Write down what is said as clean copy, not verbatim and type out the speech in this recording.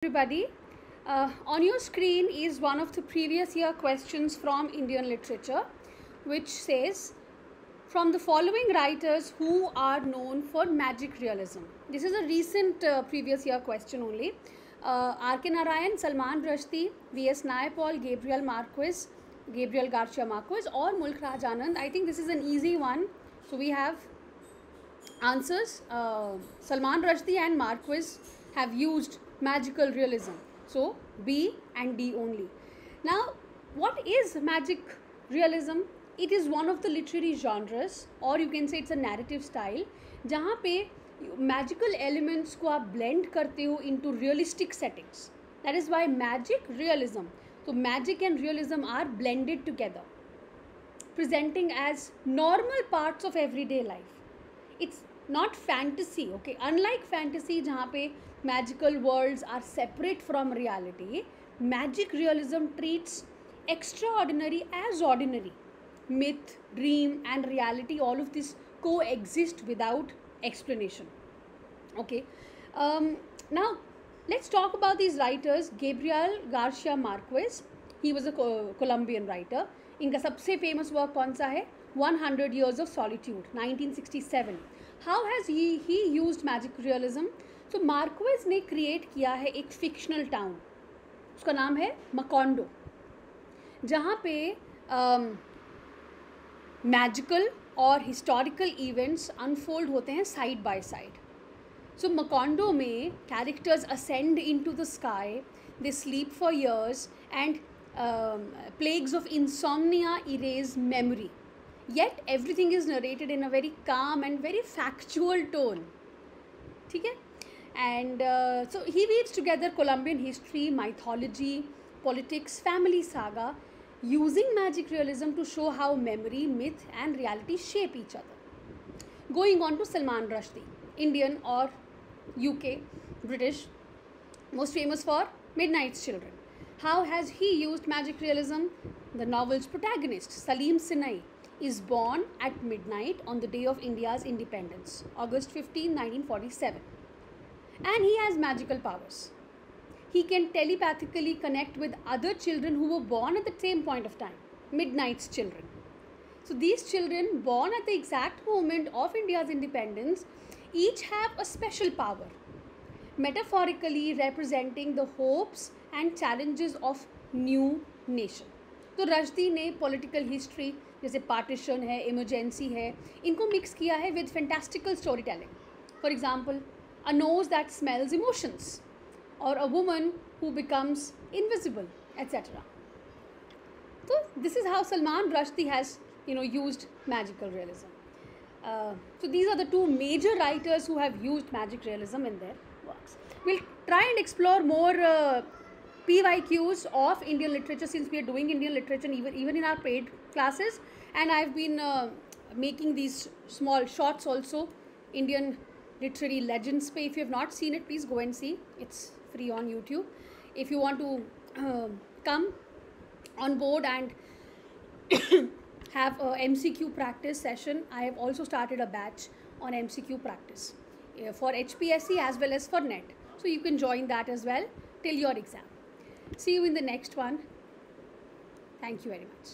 Everybody, on your screen is one of the previous year questions from Indian literature, which says, from the following writers who are known for magic realism. This is a recent previous year question only. R.K. Narayan, Salman Rushdie, V.S. Naipaul, Gabriel Garcia Marquez, or Mulk Raj Anand. I think this is an easy one. So we have answers. Salman Rushdie and Marquez have used magical realism. So B and D only. Now, what is magic realism? It is one of the literary genres, or you can say it's a narrative style, जहाँ पे magical elements को आप blend करते हो into realistic settings. That is why magic realism. So magic and realism are blended together, presenting as normal parts of everyday life. It's not fantasy, okay? Unlike fantasy, जहाँ पे magical worlds are separate from reality, magic realism treats extraordinary as ordinary. Myth, dream, and reality, all of this coexist without explanation. Okay. Now, let's talk about these writers. Gabriel Garcia Marquez, he was a Colombian writer. इनका सबसे famous work कौन सा है? 100 Years of Solitude, 1967. How has he used magic realism? So Marquez ने create किया है एक fictional town. उसका नाम है Macondo, जहाँ पे magical और historical events unfold होते हैं side by side. So Macondo में characters ascend into the sky, they sleep for years, and plagues of insomnia erase memory. Yet everything is narrated in a very calm and very factual tone. ठीक है? And so he weaves together Colombian history, mythology, politics, family saga, using magic realism to show how memory, myth, and reality shape each other. Going on to Salman Rushdie, Indian or UK, British, most famous for Midnight's Children. How has he used magic realism? The novel's protagonist, Salim Sinai, is born at midnight on the day of India's independence, August 15, 1947. And he has magical powers. He can telepathically connect with other children who were born at the same point of time, Midnight's Children. So these children born at the exact moment of India's independence each have a special power, metaphorically representing the hopes and challenges of new nation. तो रश्दी ने political history जैसे partition है, emergency है, इनको mix किया है with fantastical story telling. For example, a nose that smells emotions, or a woman who becomes invisible, etc. So this is how Salman Rushdie has used magical realism. So these are the two major writers who have used magic realism in their works. We'll try and explore more PYQs of Indian literature, since we are doing Indian literature even in our paid classes, and I've been making these small shorts also, Indian literary legends pe. If you have not seen it, please go and see. It's free on YouTube. If you want to come on board and have a MCQ practice session, I have also started a batch on MCQ practice for HPSC as well as for NET. So you can join that as well till your exam. See you in the next one. Thank you very much.